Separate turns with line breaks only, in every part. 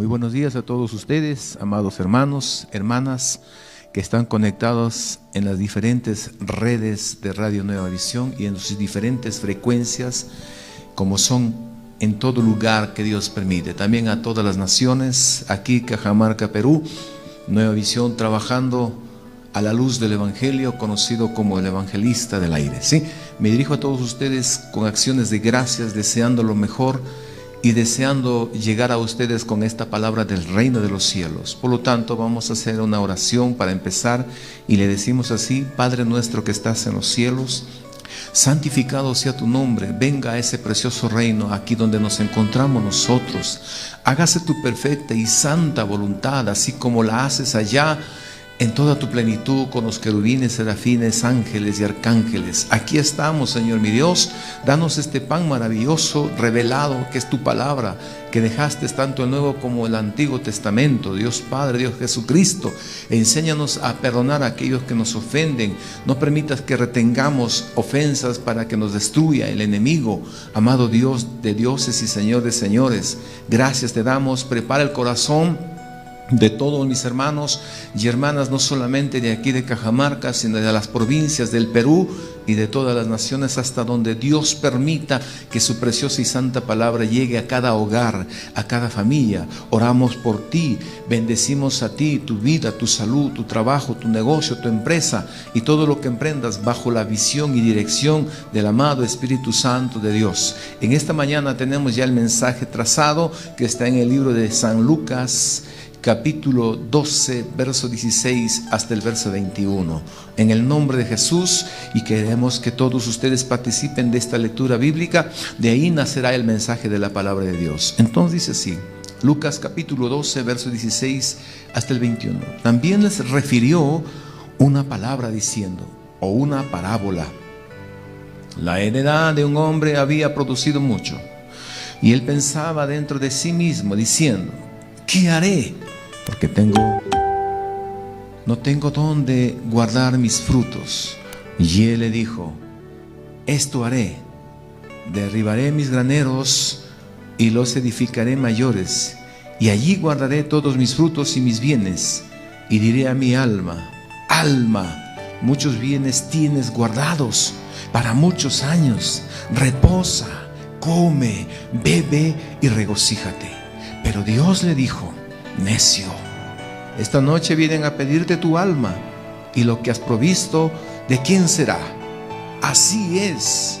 Muy buenos días a todos ustedes, amados hermanos, hermanas, que están conectados en las diferentes redes de Radio Nueva Visión y en sus diferentes frecuencias, como son en todo lugar que Dios permite. También a todas las naciones, aquí Cajamarca, Perú, Nueva Visión trabajando a la luz del Evangelio, conocido como el evangelista del aire. ¿Sí? Me dirijo a todos ustedes con acciones de gracias, deseando lo mejor y deseando llegar a ustedes con esta palabra del reino de los cielos. Por lo tanto, vamos a hacer una oración para empezar y le decimos así: Padre nuestro que estás en los cielos, santificado sea tu nombre, venga a ese precioso reino aquí donde nos encontramos nosotros. Hágase tu perfecta y santa voluntad, así como la haces allá en toda tu plenitud, con los querubines, serafines, ángeles y arcángeles. Aquí estamos, Señor mi Dios. Danos este pan maravilloso, revelado, que es tu palabra, que dejaste tanto el Nuevo como el Antiguo Testamento. Dios Padre, Dios Jesucristo, enséñanos a perdonar a aquellos que nos ofenden. No permitas que retengamos ofensas para que nos destruya el enemigo. Amado Dios de dioses y Señor de señores, gracias te damos. Prepara el corazón de todos mis hermanos y hermanas, no solamente de aquí de Cajamarca, sino de las provincias del Perú y de todas las naciones, hasta donde Dios permita que su preciosa y santa palabra llegue a cada hogar, a cada familia. Oramos por ti, bendecimos a ti, tu vida, tu salud, tu trabajo, tu negocio, tu empresa y todo lo que emprendas bajo la visión y dirección del amado Espíritu Santo de Dios. En esta mañana tenemos ya el mensaje trazado que está en el libro de San Lucas, capítulo 12, verso 16 hasta el verso 21. En el nombre de Jesús, y queremos que todos ustedes participen de esta lectura bíblica. De ahí nacerá el mensaje de la palabra de Dios. Entonces dice así, Lucas capítulo 12, verso 16 hasta el 21. También les refirió una palabra diciendo, o una parábola: la heredad de un hombre había producido mucho, y él pensaba dentro de sí mismo diciendo: ¿qué haré? Porque no tengo dónde guardar mis frutos. Y él le dijo: esto haré, derribaré mis graneros y los edificaré mayores, y allí guardaré todos mis frutos y mis bienes. Y diré a mi alma: alma, muchos bienes tienes guardados para muchos años, reposa, come, bebe y regocíjate. Pero Dios le dijo: necio, esta noche vienen a pedirte tu alma, y lo que has provisto, ¿de quién será? Así es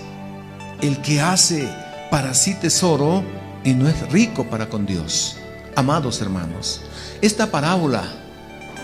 el que hace para sí tesoro y no es rico para con Dios. Amados hermanos, esta parábola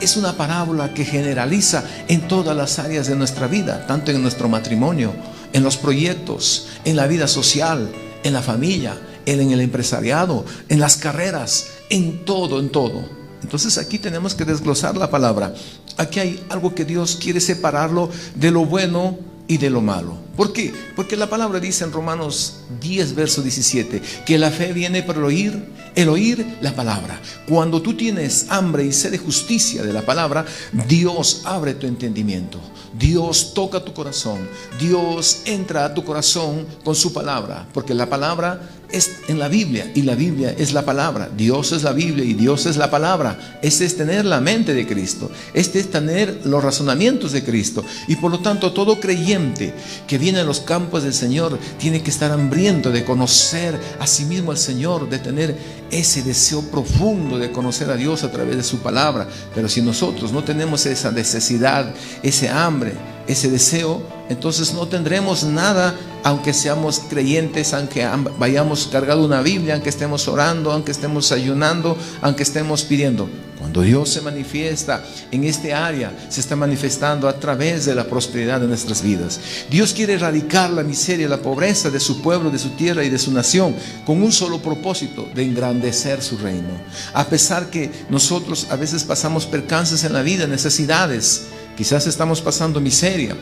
es una parábola que generaliza en todas las áreas de nuestra vida, tanto en nuestro matrimonio, en los proyectos, en la vida social, en la familia, en el empresariado, en las carreras, en todo, en todo. Entonces aquí tenemos que desglosar la palabra. Aquí hay algo que Dios quiere separarlo de lo bueno y de lo malo. ¿Por qué? Porque la palabra dice en Romanos 10, verso 17, que la fe viene por el oír la palabra. Cuando tú tienes hambre y sed de justicia de la palabra, Dios abre tu entendimiento. Dios toca tu corazón. Dios entra a tu corazón con su palabra, porque la palabra es en la Biblia y la Biblia es la palabra. Dios es la Biblia y Dios es la palabra. Este es tener la mente de Cristo. Este es tener los razonamientos de Cristo. Y por lo tanto, todo creyente que viene a los campos del Señor tiene que estar hambriento de conocer a sí mismo al Señor, de tener ese deseo profundo de conocer a Dios a través de su palabra. Pero si nosotros no tenemos esa necesidad, ese hambre, ese deseo, entonces no tendremos nada, aunque seamos creyentes, aunque vayamos cargando una Biblia, aunque estemos orando, aunque estemos ayunando, aunque estemos pidiendo. Cuando Dios se manifiesta en este área, se está manifestando a través de la prosperidad de nuestras vidas. Dios quiere erradicar la miseria, la pobreza de su pueblo, de su tierra y de su nación, con un solo propósito: de engrandecer su reino. A pesar que nosotros a veces pasamos percances en la vida, necesidades, quizás estamos pasando miseria,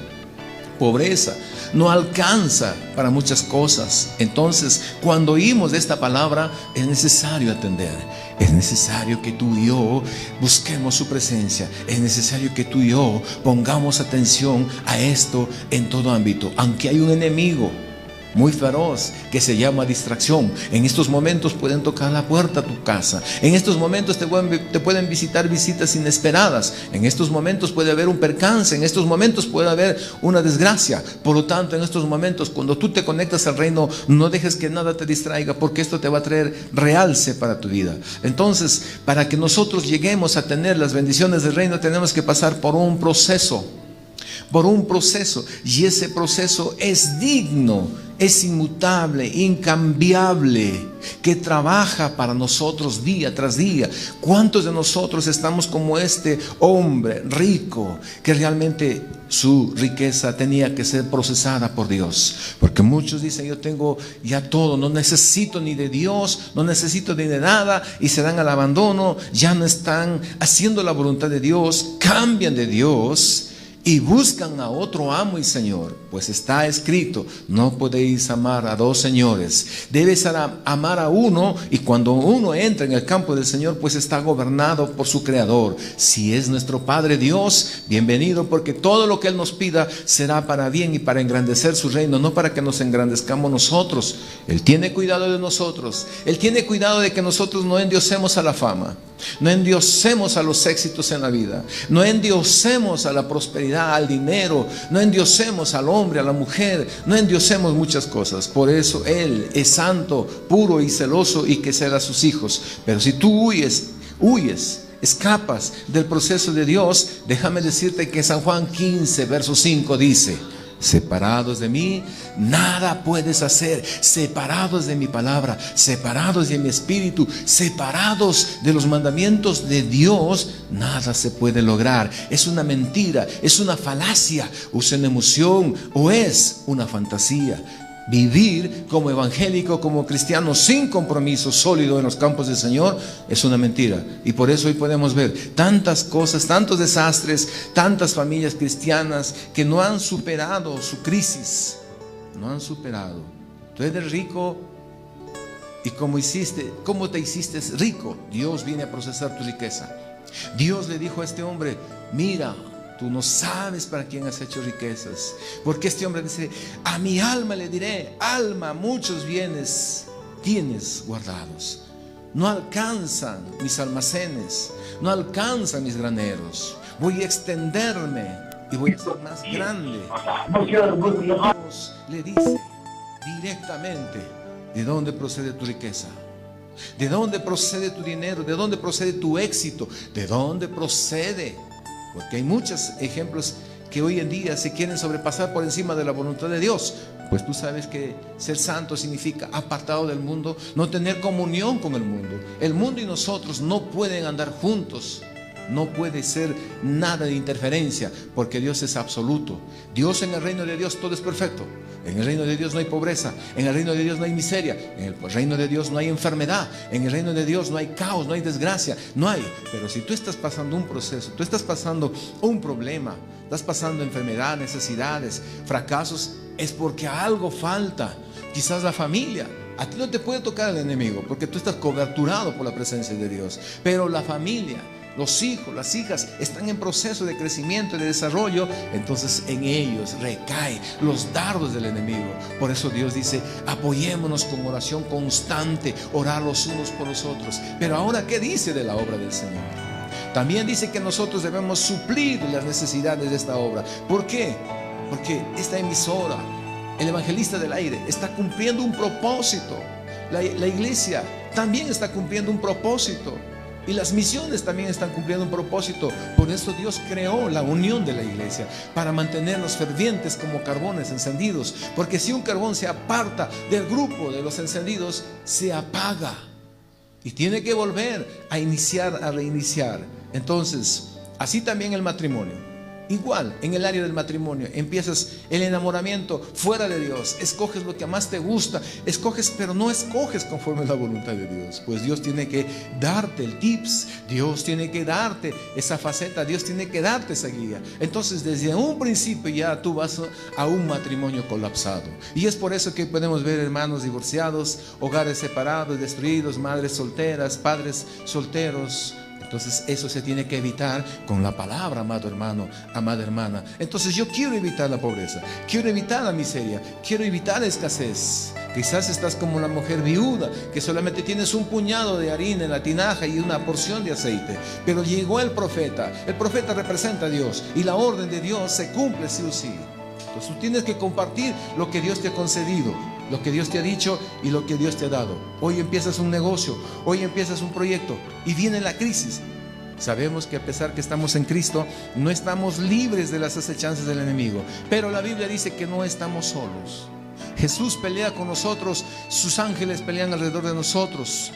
pobreza, no alcanza para muchas cosas. Entonces, cuando oímos de esta palabra, es necesario atender. Es necesario que tú y yo busquemos su presencia. Es necesario que tú y yo pongamos atención a esto en todo ámbito. Aunque hay un enemigo muy feroz, que se llama distracción. En estos momentos pueden tocar la puerta a tu casa. En estos momentos te pueden visitar visitas inesperadas. En estos momentos puede haber un percance. En estos momentos puede haber una desgracia. Por lo tanto, en estos momentos, cuando tú te conectas al reino, no dejes que nada te distraiga, porque esto te va a traer realce para tu vida. Entonces, para que nosotros lleguemos a tener las bendiciones del reino, tenemos que pasar por un proceso. Y ese proceso es digno, es inmutable, incambiable, que trabaja para nosotros día tras día. ¿Cuántos de nosotros estamos como este hombre rico, que realmente su riqueza tenía que ser procesada por Dios? Porque muchos dicen: yo tengo ya todo, no necesito ni de Dios, no necesito ni de nada, y se dan al abandono, ya no están haciendo la voluntad de Dios, cambian de Dios y buscan a otro amo y señor. Pues está escrito: no podéis amar a dos señores, debes amar a uno. Y cuando uno entra en el campo del Señor, pues está gobernado por su Creador. Si es nuestro Padre Dios, bienvenido, porque todo lo que Él nos pida será para bien y para engrandecer su reino, no para que nos engrandezcamos nosotros. Él tiene cuidado de nosotros. Él tiene cuidado de que nosotros no endiosemos a la fama, no endiosemos a los éxitos en la vida, no endiosemos a la prosperidad, al dinero, no endiosemos al hombre, a la mujer, no endiosemos muchas cosas. Por eso Él es santo, puro y celoso, y que será sus hijos. Pero si tú huyes, escapas del proceso de Dios, déjame decirte que San Juan 15, verso 5 dice: separados de mí, nada puedes hacer. Separados de mi palabra, separados de mi espíritu, separados de los mandamientos de Dios, nada se puede lograr. Es una mentira, es una falacia, es una emoción o es una fantasía. Vivir como evangélico, como cristiano, sin compromiso sólido en los campos del Señor, es una mentira. Y por eso hoy podemos ver tantas cosas, tantos desastres, tantas familias cristianas que no han superado su crisis. No han superado. Tú eres rico, y ¿cómo te hiciste rico? Dios viene a procesar tu riqueza. Dios le dijo a este hombre: mira, tú no sabes para quién has hecho riquezas. Porque este hombre dice: a mi alma le diré: alma, muchos bienes tienes guardados. No alcanzan mis almacenes, no alcanzan mis graneros. Voy a extenderme y voy a ser más grande. Dios le dice directamente: ¿de dónde procede tu riqueza? ¿De dónde procede tu dinero? ¿De dónde procede tu éxito? ¿De dónde procede? Porque hay muchos ejemplos que hoy en día se quieren sobrepasar por encima de la voluntad de Dios. Pues tú sabes que ser santo significa apartado del mundo, no tener comunión con el mundo. El mundo y nosotros no pueden andar juntos. No puede ser nada de interferencia, porque Dios es absoluto. Dios, en el reino de Dios todo es perfecto. En el reino de Dios no hay pobreza, en el reino de Dios no hay miseria, en el reino de Dios no hay enfermedad, en el reino de Dios no hay caos, no hay desgracia, no hay. Pero si tú estás pasando un proceso, tú estás pasando un problema, estás pasando enfermedad, necesidades, fracasos, es porque algo falta. Quizás la familia. A ti no te puede tocar el enemigo, porque tú estás coberturado por la presencia de Dios. Pero la familia, los hijos, las hijas están en proceso de crecimiento y de desarrollo, entonces en ellos recaen los dardos del enemigo. Por eso Dios dice: apoyémonos con oración constante, orar los unos por los otros. Pero ahora, ¿qué dice de la obra del Señor? También dice que nosotros debemos suplir las necesidades de esta obra. ¿Por qué? Porque esta emisora, el evangelista del aire, está cumpliendo un propósito. La iglesia también está cumpliendo un propósito. Y las misiones también están cumpliendo un propósito. Por eso Dios creó la unión de la iglesia, para mantenernos fervientes como carbones encendidos. Porque si un carbón se aparta del grupo de los encendidos, se apaga y tiene que volver a iniciar, a reiniciar. Entonces, así también el matrimonio. Igual, en el área del matrimonio, empiezas el enamoramiento fuera de Dios, escoges lo que más te gusta, escoges, pero no escoges conforme a la voluntad de Dios. Pues Dios tiene que darte el tips, Dios tiene que darte esa faceta, Dios tiene que darte esa guía. Entonces, desde un principio ya tú vas a un matrimonio colapsado. Y es por eso que podemos ver hermanos divorciados, hogares separados, destruidos, madres solteras, padres solteros, Entonces eso se tiene que evitar con la palabra, amado hermano, amada hermana. Entonces yo quiero evitar la pobreza, quiero evitar la miseria, quiero evitar la escasez. Quizás estás como la mujer viuda, que solamente tienes un puñado de harina en la tinaja y una porción de aceite. Pero llegó el profeta representa a Dios, y la orden de Dios se cumple sí o sí. Entonces tú tienes que compartir lo que Dios te ha concedido, lo que Dios te ha dicho y lo que Dios te ha dado. Hoy empiezas un negocio, hoy empiezas un proyecto y viene la crisis. Sabemos que a pesar que estamos en Cristo, no estamos libres de las acechanzas del enemigo, pero la Biblia dice que no estamos solos. Jesús pelea con nosotros, sus ángeles pelean alrededor de nosotros.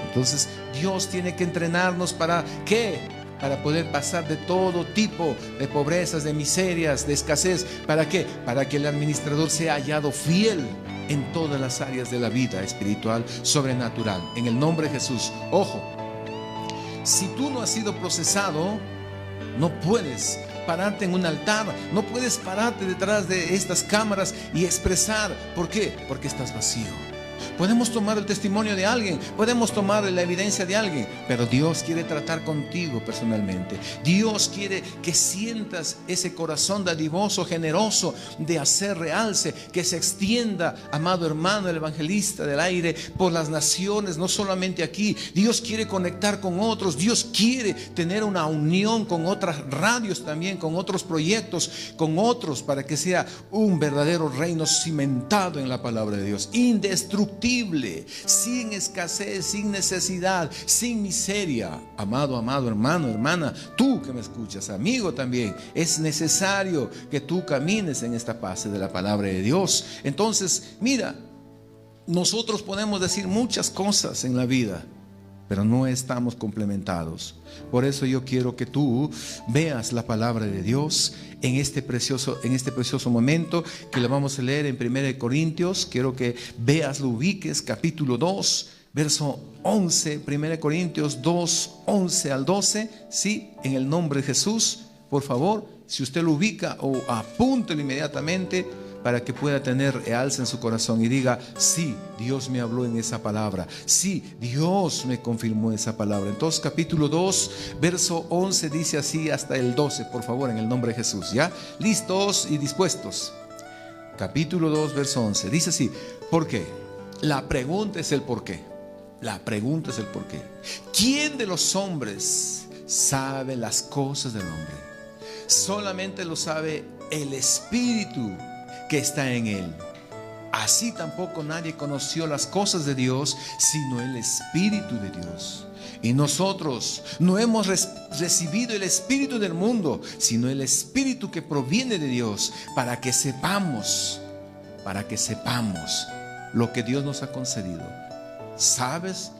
Entonces Dios tiene que entrenarnos ¿para qué? Para poder pasar de todo tipo de pobrezas, de miserias, de escasez. ¿Para qué? Para que el administrador sea hallado fiel en todas las áreas de la vida espiritual, sobrenatural. En el nombre de Jesús. Ojo, si tú no has sido procesado, no puedes pararte en un altar, no puedes pararte detrás de estas cámaras y expresar. ¿Por qué? Porque estás vacío. Podemos tomar el testimonio de alguien, podemos tomar la evidencia de alguien, pero Dios quiere tratar contigo personalmente. Dios quiere que sientas ese corazón dadivoso, generoso, de hacer realce, que se extienda, amado hermano, el evangelista del aire, por las naciones, no solamente aquí. Dios quiere conectar con otros, Dios quiere tener una unión con otras radios también, con otros proyectos, con otros, para que sea un verdadero reino cimentado en la palabra de Dios, indestructible, sin escasez, sin necesidad, sin miseria. Amado hermano, hermana, tú que me escuchas, amigo también, es necesario que tú camines en esta fase de la palabra de Dios. Entonces, mira, nosotros podemos decir muchas cosas en la vida, pero no estamos complementados. Por eso yo quiero que tú veas la palabra de Dios en este precioso momento que lo vamos a leer en 1 Corintios. Quiero que veas, lo ubiques, capítulo 2, verso 11, 1 Corintios 2, 11 al 12, ¿sí? En el nombre de Jesús, por favor, si usted lo ubica, o apúntelo inmediatamente, para que pueda tener alza en su corazón y diga: sí, Dios me habló en esa palabra, sí, Dios me confirmó esa palabra. Entonces capítulo 2, verso 11 dice así hasta el 12, por favor, en el nombre de Jesús. ¿Ya? ¿Listos y dispuestos? Capítulo 2, verso 11, dice así: ¿por qué? La pregunta es el por qué. La pregunta es el por qué. ¿Quién de los hombres sabe las cosas del hombre? Solamente lo sabe el Espíritu que está en él. Así tampoco nadie conoció las cosas de Dios sino el Espíritu de Dios. Y nosotros no hemos recibido el espíritu del mundo, sino el Espíritu que proviene de Dios, para que sepamos lo que Dios nos ha concedido. ¿Sabes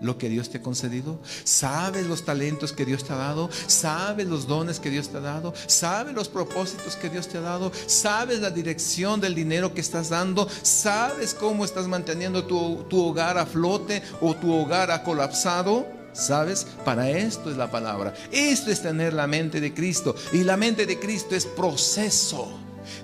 lo que Dios te ha concedido? ¿Sabes los talentos que Dios te ha dado? ¿Sabes los dones que Dios te ha dado? ¿Sabes los propósitos que Dios te ha dado? ¿Sabes la dirección del dinero que estás dando? ¿Sabes cómo estás manteniendo tu hogar a flote o tu hogar ha colapsado? ¿Sabes? Para esto es la palabra. Esto es tener la mente de Cristo. Y la mente de Cristo es proceso.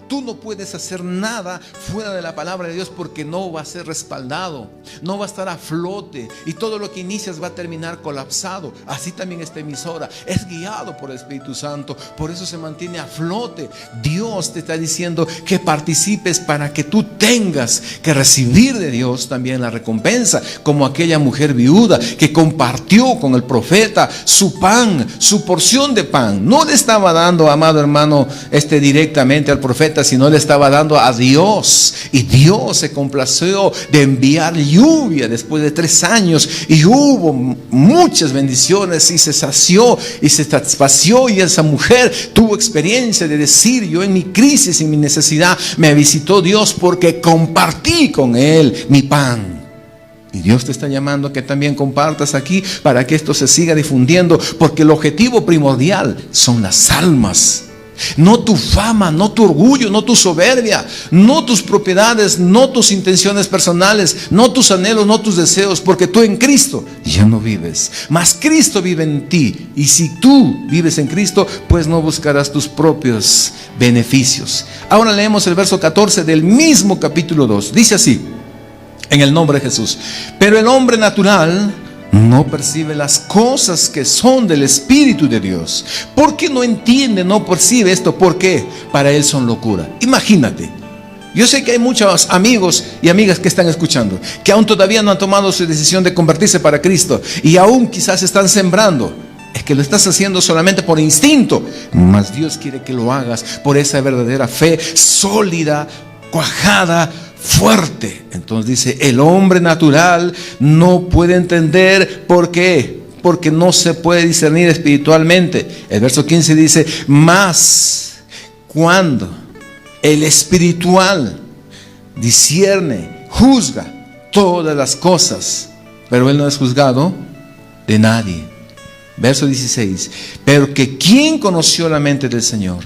Tú no puedes hacer nada fuera de la palabra de Dios, porque no va a ser respaldado, no va a estar a flote, y todo lo que inicias va a terminar colapsado. Así también esta emisora es guiado por el Espíritu Santo, por eso se mantiene a flote. Dios te está diciendo que participes para que tú tengas que recibir de Dios también la recompensa, como aquella mujer viuda que compartió con el profeta su pan, su porción de pan. No le estaba dando, amado hermano, directamente al profeta, sino le estaba dando a Dios. Y Dios se complació de enviar lluvia después de 3 años, y hubo muchas bendiciones, y se sació y se satisfació. Y esa mujer tuvo experiencia de decir: yo en mi crisis, en mi necesidad, me visitó Dios porque compartí con Él mi pan. Y Dios te está llamando a que también compartas aquí, para que esto se siga difundiendo, porque el objetivo primordial son las almas. No tu fama, no tu orgullo, no tu soberbia, no tus propiedades, no tus intenciones personales, no tus anhelos, no tus deseos, porque tú en Cristo ya no vives, mas Cristo vive en ti. Y si tú vives en Cristo, pues no buscarás tus propios beneficios. Ahora leemos el verso 14 del mismo capítulo 2. Dice así, en el nombre de Jesús: pero el hombre natural no percibe las cosas que son del Espíritu de Dios. Porque no entiende, no percibe esto. ¿Por qué? Para él son locura. Imagínate. Yo sé que hay muchos amigos y amigas que están escuchando, que aún todavía no han tomado su decisión de convertirse para Cristo, y aún quizás están sembrando. Es que lo estás haciendo solamente por instinto, mas Dios quiere que lo hagas por esa verdadera fe sólida, cuajada, fuerte. Entonces dice, el hombre natural no puede entender. ¿Por qué? Porque no se puede discernir espiritualmente. El verso 15 dice, mas cuando el espiritual discierne, juzga todas las cosas, pero él no es juzgado de nadie. Verso 16, pero que ¿quién conoció la mente del Señor?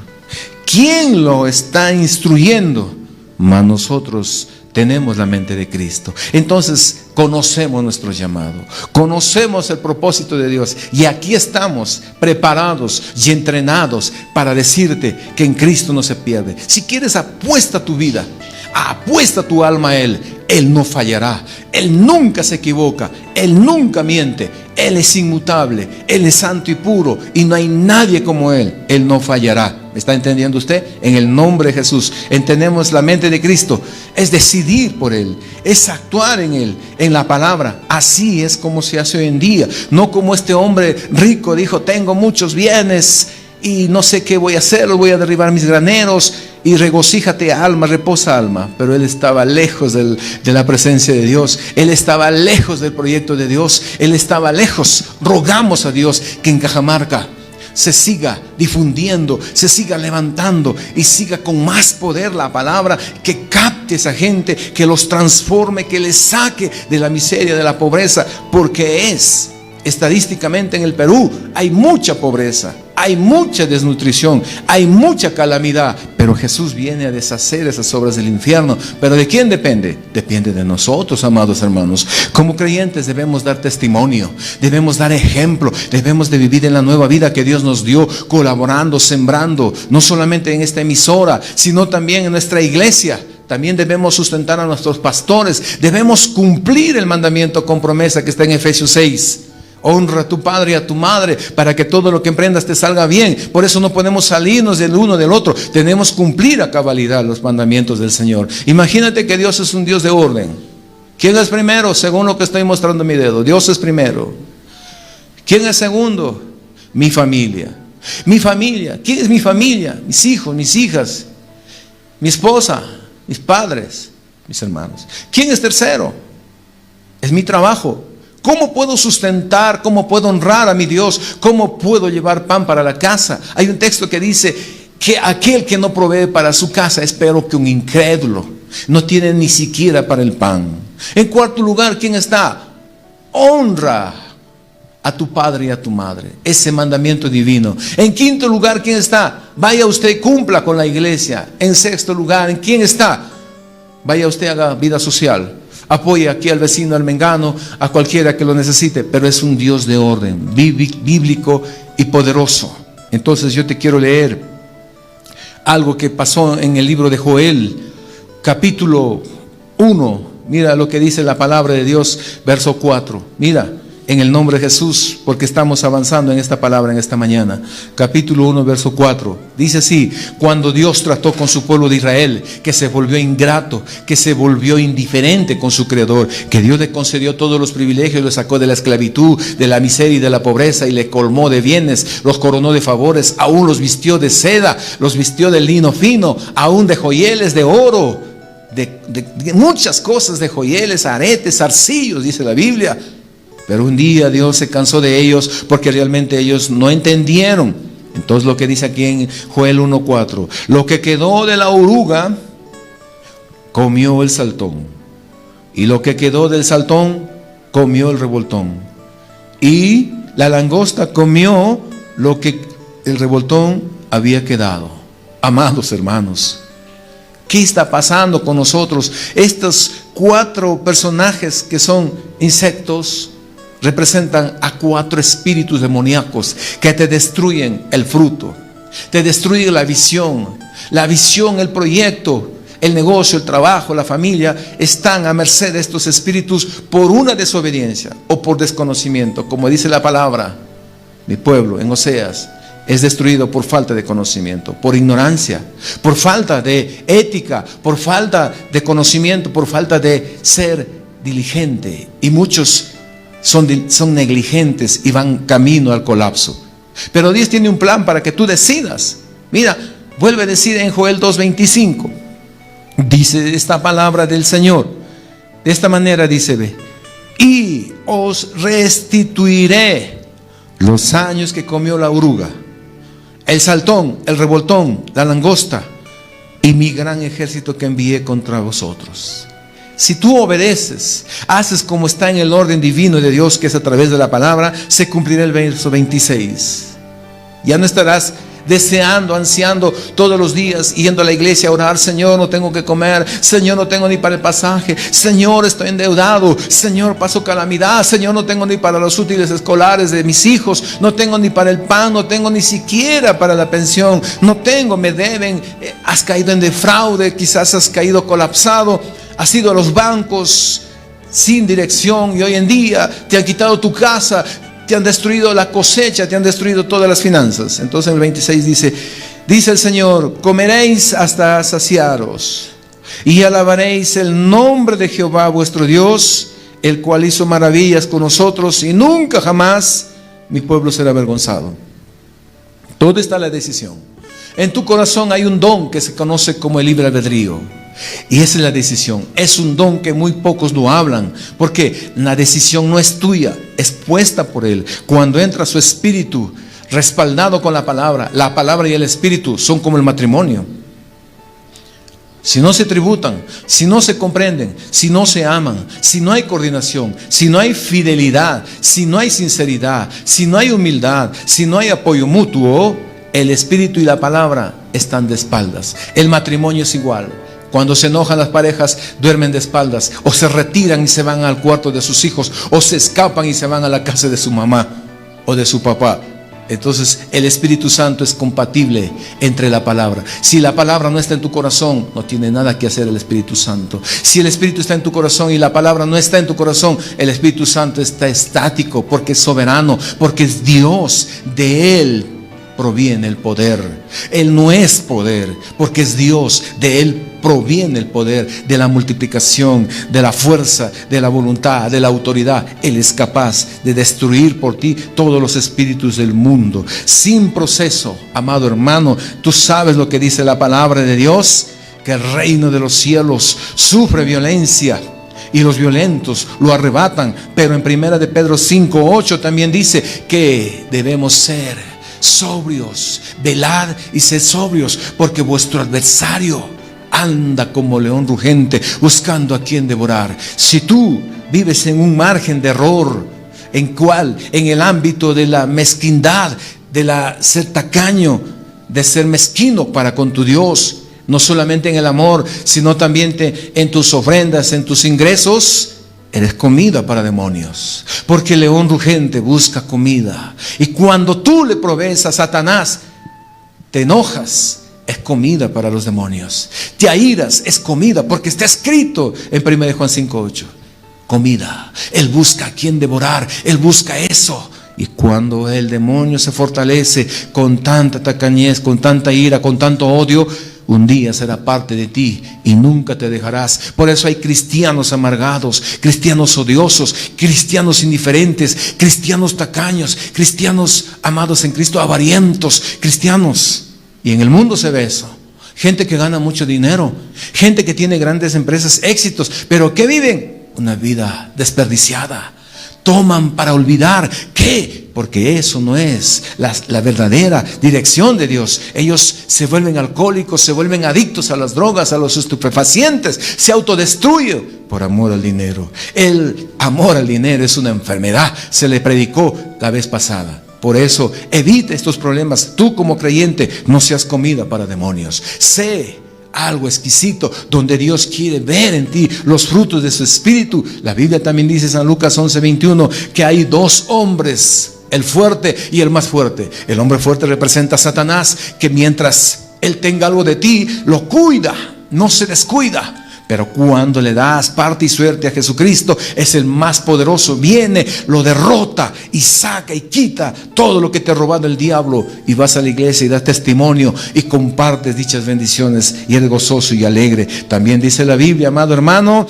¿Quién lo está instruyendo? Mas nosotros tenemos la mente de Cristo. Entonces conocemos nuestro llamado, conocemos el propósito de Dios, y aquí estamos preparados y entrenados para decirte que en Cristo no se pierde. Si quieres, apuesta tu vida, apuesta tu alma a Él. Él no fallará, Él nunca se equivoca, Él nunca miente, Él es inmutable, Él es santo y puro, y no hay nadie como Él. Él no fallará. ¿Me está entendiendo usted? En el nombre de Jesús entendemos la mente de Cristo. Es decidir por Él, es actuar en Él, en la palabra. Así es como se hace hoy en día. No como este hombre rico dijo, tengo muchos bienes y no sé qué voy a hacer, voy a derribar mis graneros. Y regocíjate alma, reposa alma. Pero él estaba lejos de la presencia de Dios. Él estaba lejos del proyecto de Dios. Él estaba lejos. Rogamos a Dios que en Cajamarca se siga difundiendo, se siga levantando y siga con más poder la palabra, que capte a esa gente, que los transforme, que les saque de la miseria, de la pobreza. Porque estadísticamente en el Perú hay mucha pobreza, hay mucha desnutrición, hay mucha calamidad, pero Jesús viene a deshacer esas obras del infierno. ¿Pero de quién depende? Depende de nosotros, amados hermanos. Como creyentes debemos dar testimonio, debemos dar ejemplo, debemos de vivir en la nueva vida que Dios nos dio, colaborando, sembrando, no solamente en esta emisora, sino también en nuestra iglesia. También debemos sustentar a nuestros pastores, debemos cumplir el mandamiento con promesa que está en Efesios 6. Honra a tu padre y a tu madre para que todo lo que emprendas te salga bien. Por eso no podemos salirnos del uno del otro. Tenemos que cumplir a cabalidad los mandamientos del Señor. Imagínate que Dios es un Dios de orden. ¿Quién es primero? Según lo que estoy mostrando mi dedo, Dios es primero. ¿Quién es segundo? Mi familia. Mi familia. ¿Quién es mi familia? Mis hijos, mis hijas, mi esposa, mis padres, mis hermanos. ¿Quién es tercero? Es mi trabajo. ¿Cómo puedo sustentar? ¿Cómo puedo honrar a mi Dios? ¿Cómo puedo llevar pan para la casa? Hay un texto que dice que aquel que no provee para su casa es peor que un incrédulo. No tiene ni siquiera para el pan. En cuarto lugar, ¿quién está? Honra a tu padre y a tu madre. Ese mandamiento divino. En quinto lugar, ¿quién está? Vaya usted, cumpla con la iglesia. En sexto lugar, ¿en quién está? Vaya usted, haga vida social. Apoye aquí al vecino, al mengano, a cualquiera que lo necesite. Pero es un Dios de orden, bíblico y poderoso. Entonces yo te quiero leer algo que pasó en el libro de Joel, capítulo 1. Mira lo que dice la palabra de Dios, verso 4. Mira, en el nombre de Jesús, porque estamos avanzando en esta palabra en esta mañana. Capítulo 1, verso 4. Dice así: cuando Dios trató con su pueblo de Israel, que se volvió ingrato, que se volvió indiferente con su Creador, que Dios le concedió todos los privilegios, lo sacó de la esclavitud, de la miseria y de la pobreza, y le colmó de bienes, los coronó de favores, aún los vistió de seda, los vistió de lino fino, aún de joyeles de oro, de muchas cosas, de joyeles, aretes, zarcillos, dice la Biblia. Pero un día Dios se cansó de ellos porque realmente ellos no entendieron. Entonces lo que dice aquí en Joel 1:4: lo que quedó de la oruga comió el saltón, y lo que quedó del saltón comió el revoltón, y la langosta comió lo que el revoltón había quedado. Amados hermanos, ¿qué está pasando con nosotros? Estos 4 personajes que son insectos representan a 4 espíritus demoníacos que te destruyen el fruto, te destruyen la visión, el proyecto, el negocio, el trabajo, la familia, están a merced de estos espíritus por una desobediencia o por desconocimiento. Como dice la palabra, mi pueblo en Oseas es destruido por falta de conocimiento, por ignorancia, por falta de ética, por falta de conocimiento, por falta de ser diligente. Y muchos son negligentes y van camino al colapso. Pero Dios tiene un plan para que tú decidas. Mira, vuelve a decir en Joel 2:25, dice esta palabra del Señor, de esta manera dice: ve, y os restituiré los años que comió la oruga, el saltón, el revoltón, la langosta y mi gran ejército que envié contra vosotros. Si tú obedeces, haces como está en el orden divino de Dios, que es a través de la palabra, se cumplirá el verso 26. Ya no estarás deseando, ansiando todos los días, yendo a la iglesia a orar: Señor, no tengo que comer, Señor, no tengo ni para el pasaje, Señor, estoy endeudado, Señor, paso calamidad, Señor, no tengo ni para los útiles escolares de mis hijos, no tengo ni para el pan, no tengo ni siquiera para la pensión, no tengo, me deben, has caído en defraude, quizás has caído colapsado, has ido a los bancos sin dirección y hoy en día te han quitado tu casa, te han destruido la cosecha, te han destruido todas las finanzas. Entonces en el 26 dice el Señor: comeréis hasta saciaros y alabaréis el nombre de Jehová vuestro Dios, el cual hizo maravillas con nosotros, y nunca jamás mi pueblo será avergonzado. Todo está en la decisión. En tu corazón hay un don que se conoce como el libre albedrío. Y esa es la decisión. Es un don que muy pocos lo hablan, porque la decisión no es tuya, es puesta por Él. Cuando entra su espíritu respaldado con la palabra y el espíritu son como el matrimonio. Si no se tributan, si no se comprenden, si no se aman, si no hay coordinación, si no hay fidelidad, si no hay sinceridad, si no hay humildad, si no hay apoyo mutuo, el espíritu y la palabra están de espaldas. El matrimonio es igual. Cuando se enojan las parejas, duermen de espaldas, o se retiran y se van al cuarto de sus hijos, o se escapan y se van a la casa de su mamá o de su papá. Entonces el Espíritu Santo es compatible entre la palabra. Si la palabra no está en tu corazón, no tiene nada que hacer el Espíritu Santo. Si el Espíritu está en tu corazón y la palabra no está en tu corazón, el Espíritu Santo está estático, porque es soberano, porque es Dios. De Él proviene el poder. Él no es poder, porque es Dios. De Él proviene el poder, de la multiplicación, de la fuerza, de la voluntad, de la autoridad. Él es capaz de destruir por ti todos los espíritus del mundo, sin proceso. Amado hermano, tú sabes lo que dice la palabra de Dios, que el reino de los cielos sufre violencia y los violentos lo arrebatan. Pero en 1 de Pedro 5:8 también dice que debemos ser sobrios, velad y sed sobrios, porque vuestro adversario anda como león rugente, buscando a quien devorar. Si tú vives en un margen de error, en el ámbito de la mezquindad, de ser tacaño, de ser mezquino para con tu Dios, no solamente en el amor, sino también en tus ofrendas, en tus ingresos, eres comida para demonios, porque el león rugente busca comida. Y cuando tú le provees a Satanás, te enojas, es comida para los demonios. Te airas, es comida, porque está escrito en 1 Juan 5:8. Comida. Él busca a quien devorar, él busca eso. Y cuando el demonio se fortalece con tanta tacañez, con tanta ira, con tanto odio, un día será parte de ti y nunca te dejarás. Por eso hay cristianos amargados, cristianos odiosos, cristianos indiferentes, cristianos tacaños, cristianos amados en Cristo, avarientos, cristianos. Y en el mundo se ve eso. Gente que gana mucho dinero, gente que tiene grandes empresas, éxitos, pero que viven una vida desperdiciada. Toman para olvidar. ¿Qué? Porque eso no es la verdadera dirección de Dios. Ellos se vuelven alcohólicos, se vuelven adictos a las drogas, a los estupefacientes, se autodestruyen por amor al dinero. El amor al dinero es una enfermedad, se le predicó la vez pasada. Por eso evita estos problemas. Tú como creyente no seas comida para demonios. Sé algo exquisito donde Dios quiere ver en ti los frutos de su espíritu. La Biblia también dice en San Lucas 11:21 que hay dos hombres, el fuerte y el más fuerte. El hombre fuerte representa a Satanás, que mientras él tenga algo de ti, lo cuida, no se descuida. Pero cuando le das parte y suerte a Jesucristo, es el más poderoso. Viene, lo derrota y saca y quita todo lo que te ha robado el diablo. Y vas a la iglesia y das testimonio y compartes dichas bendiciones y eres gozoso y alegre. También dice la Biblia, amado hermano,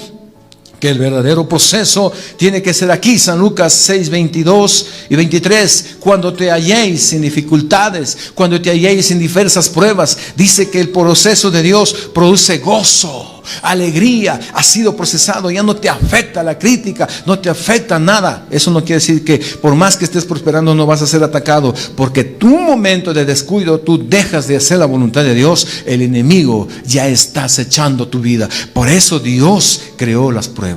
que el verdadero proceso tiene que ser aquí. San Lucas 6, 22 y 23. Cuando te halléis en dificultades, cuando te halléis en diversas pruebas, dice que el proceso de Dios produce gozo, alegría. Ha sido procesado, ya no te afecta la crítica, no te afecta nada. Eso no quiere decir que por más que estés prosperando no vas a ser atacado, porque tu momento de descuido, tú dejas de hacer la voluntad de Dios, el enemigo ya está acechando tu vida. Por eso Dios creó las pruebas,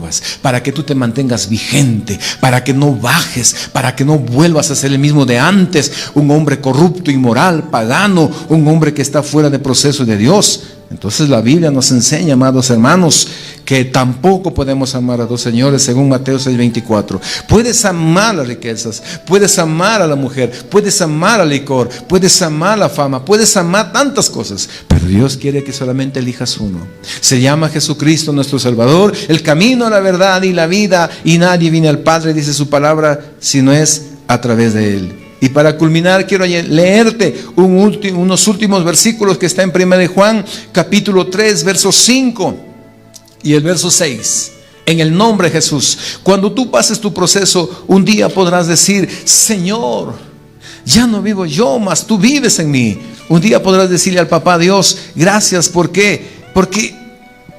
para que tú te mantengas vigente, para que no bajes, para que no vuelvas a ser el mismo de antes, un hombre corrupto, inmoral, pagano, un hombre que está fuera de proceso de Dios. Entonces la Biblia nos enseña, amados hermanos, que tampoco podemos amar a dos señores, según Mateo 6:24. Puedes amar las riquezas, puedes amar a la mujer, puedes amar al licor, puedes amar la fama, puedes amar tantas cosas, pero Dios quiere que solamente elijas uno. Se llama Jesucristo nuestro Salvador, el camino, la verdad y la vida, y nadie viene al Padre, dice su palabra, si no es a través de Él. Y para culminar quiero leerte unos últimos versículos que está en 1 de Juan, capítulo 3, verso 5 y el verso 6. En el nombre de Jesús, cuando tú pases tu proceso, un día podrás decir, Señor, ya no vivo yo, mas tú vives en mí. Un día podrás decirle al papá Dios, gracias. ¿Por qué? Porque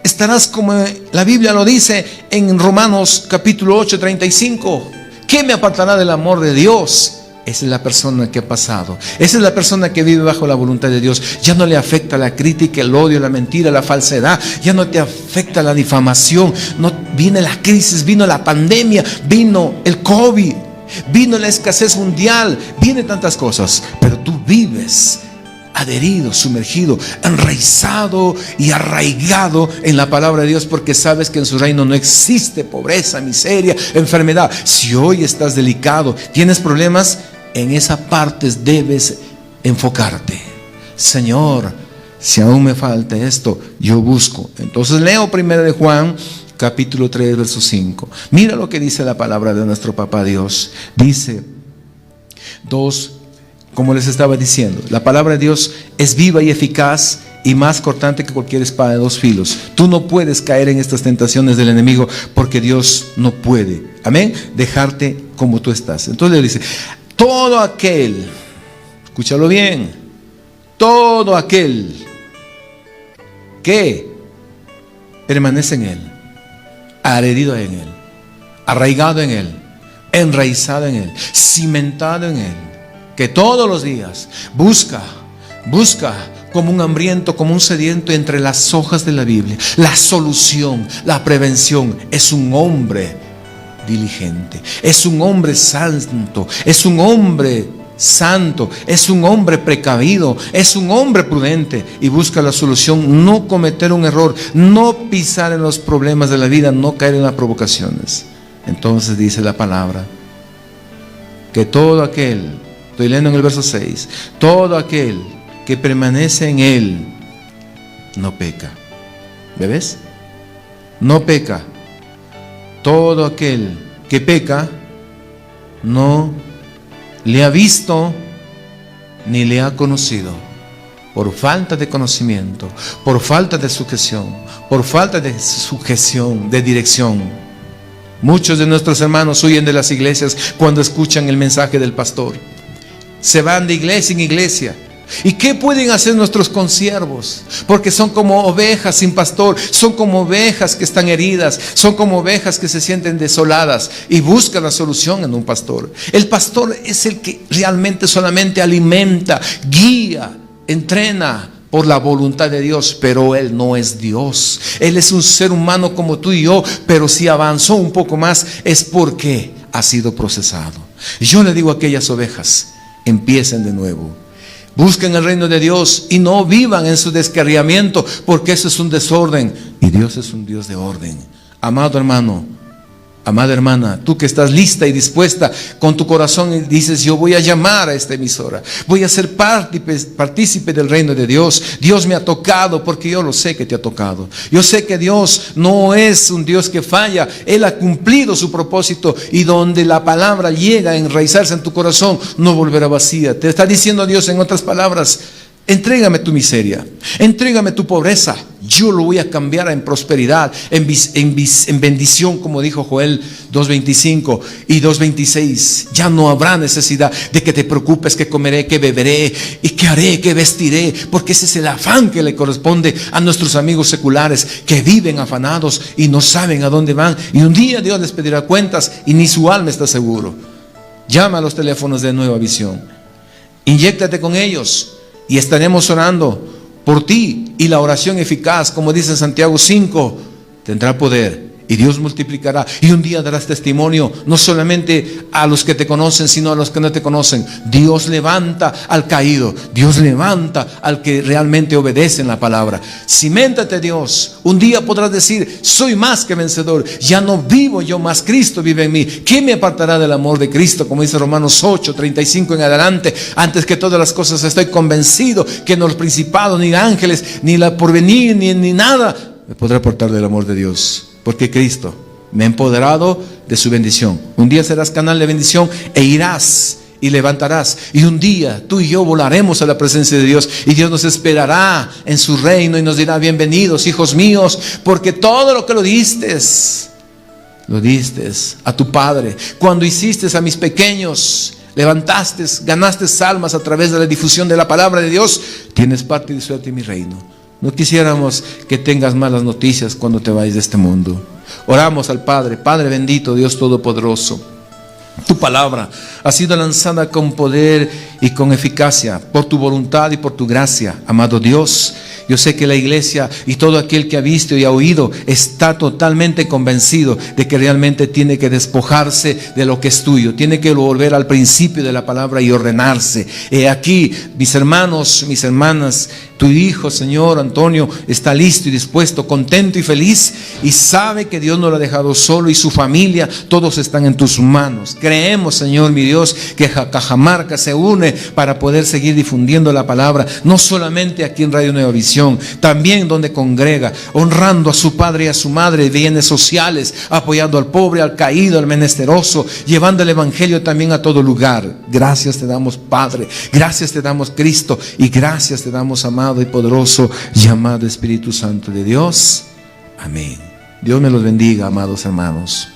estarás como la Biblia lo dice en Romanos capítulo 8, 35. ¿Qué me apartará del amor de Dios? Esa es la persona que ha pasado. Esa es la persona que vive bajo la voluntad de Dios. Ya no le afecta la crítica, el odio, la mentira, la falsedad. Ya no te afecta la difamación. No, viene la crisis, vino la pandemia, vino el COVID, vino la escasez mundial, vienen tantas cosas. Pero tú vives adherido, sumergido, enraizado y arraigado en la palabra de Dios, porque sabes que en su reino no existe pobreza, miseria, enfermedad. Si hoy estás delicado, tienes problemas, en esa parte debes enfocarte. Señor, si aún me falta esto, yo busco. Entonces leo 1 de Juan capítulo 3, verso 5. Mira lo que dice la palabra de nuestro papá Dios. Dice 2, como les estaba diciendo, la palabra de Dios es viva y eficaz y más cortante que cualquier espada de dos filos. Tú no puedes caer en estas tentaciones del enemigo, porque Dios no puede, amén, dejarte como tú estás. Entonces le dice, todo aquel, escúchalo bien, todo aquel que permanece en Él, adherido en Él, arraigado en Él, enraizado en Él, cimentado en Él, que todos los días busca como un hambriento, como un sediento entre las hojas de la Biblia, la solución, la prevención. Es un hombre diligente, es un hombre santo, es un hombre santo, es un hombre precavido, es un hombre prudente y busca la solución, no cometer un error, no pisar en los problemas de la vida, no caer en las provocaciones. Entonces dice la palabra que todo aquel, estoy leyendo en el verso 6, todo aquel que permanece en Él no peca. ¿Ves? No peca. Todo aquel que peca no le ha visto ni le ha conocido, por falta de conocimiento, por falta de sujeción, de dirección. Muchos de nuestros hermanos huyen de las iglesias cuando escuchan el mensaje del pastor. Se van de iglesia en iglesia. ¿Y qué pueden hacer nuestros consiervos? Porque son como ovejas sin pastor, son como ovejas que están heridas, son como ovejas que se sienten desoladas y buscan la solución en un pastor. El pastor es el que realmente solamente alimenta, guía, entrena por la voluntad de Dios, pero Él no es Dios. Él es un ser humano como tú y yo, pero si avanzó un poco más es porque ha sido procesado. Yo le digo a aquellas ovejas, empiecen de nuevo. Busquen el reino de Dios y no vivan en su descarriamiento, porque eso es un desorden y Dios es un Dios de orden. Amado hermano, Amada hermana, tú que estás lista y dispuesta con tu corazón y dices, yo voy a llamar a esta emisora, voy a ser partícipe del reino de Dios. Dios me ha tocado, porque yo lo sé que te ha tocado. Yo sé que Dios no es un Dios que falla. Él ha cumplido su propósito, y donde la palabra llega a enraizarse en tu corazón, no volverá vacía. Te está diciendo Dios en otras palabras: entrégame tu miseria, entrégame tu pobreza, yo lo voy a cambiar en prosperidad, en bendición, como dijo Joel 2:25 y 2:26. Ya no habrá necesidad de que te preocupes, que comeré, que beberé, y que haré, que vestiré, porque ese es el afán que le corresponde a nuestros amigos seculares, que viven afanados y no saben a dónde van, y un día Dios les pedirá cuentas y ni su alma está seguro. Llama a los teléfonos de Nueva Visión, inyéctate con ellos, y estaremos orando por ti. Y la oración eficaz, como dice en Santiago 5, tendrá poder, y Dios multiplicará. Y un día darás testimonio, no solamente a los que te conocen, sino a los que no te conocen. Dios levanta al caído, Dios levanta al que realmente obedece en la palabra. Ciméntate, Dios. Un día podrás decir: soy más que vencedor, ya no vivo yo más, Cristo vive en mí. ¿Quién me apartará del amor de Cristo? Como dice Romanos 8:35 en adelante. Antes que todas las cosas estoy convencido que no los principados, ni ángeles, ni la porvenir, ni nada me podrá apartar del amor de Dios, porque Cristo me ha empoderado de su bendición. Un día serás canal de bendición, e irás y levantarás, y un día tú y yo volaremos a la presencia de Dios, y Dios nos esperará en su reino y nos dirá: bienvenidos, hijos míos, porque todo lo que lo diste a tu Padre. Cuando hiciste a mis pequeños, levantaste, ganaste almas a través de la difusión de la palabra de Dios, tienes parte y suerte en mi reino. No quisiéramos que tengas malas noticias cuando te vayas de este mundo. Oramos al Padre. Padre bendito, Dios todopoderoso, tu palabra ha sido lanzada con poder y con eficacia, por tu voluntad y por tu gracia, amado Dios. Yo sé que la iglesia y todo aquel que ha visto y ha oído está totalmente convencido de que realmente tiene que despojarse de lo que es tuyo, tiene que volver al principio de la palabra y ordenarse. Aquí, mis hermanos, mis hermanas, tu hijo, Señor Antonio, está listo y dispuesto, contento y feliz, y sabe que Dios no lo ha dejado solo, y su familia, todos están en tus manos. Creemos, Señor mi Dios, que Cajamarca se une para poder seguir difundiendo la palabra, no solamente aquí en Radio Nueva Visión, también donde congrega, honrando a su padre y a su madre, bienes sociales, apoyando al pobre, al caído, al menesteroso, llevando el evangelio también a todo lugar. Gracias te damos, Padre, gracias te damos, Cristo, y gracias te damos, amado y poderoso llamado Espíritu Santo de Dios. Amén. Dios me los bendiga, amados hermanos.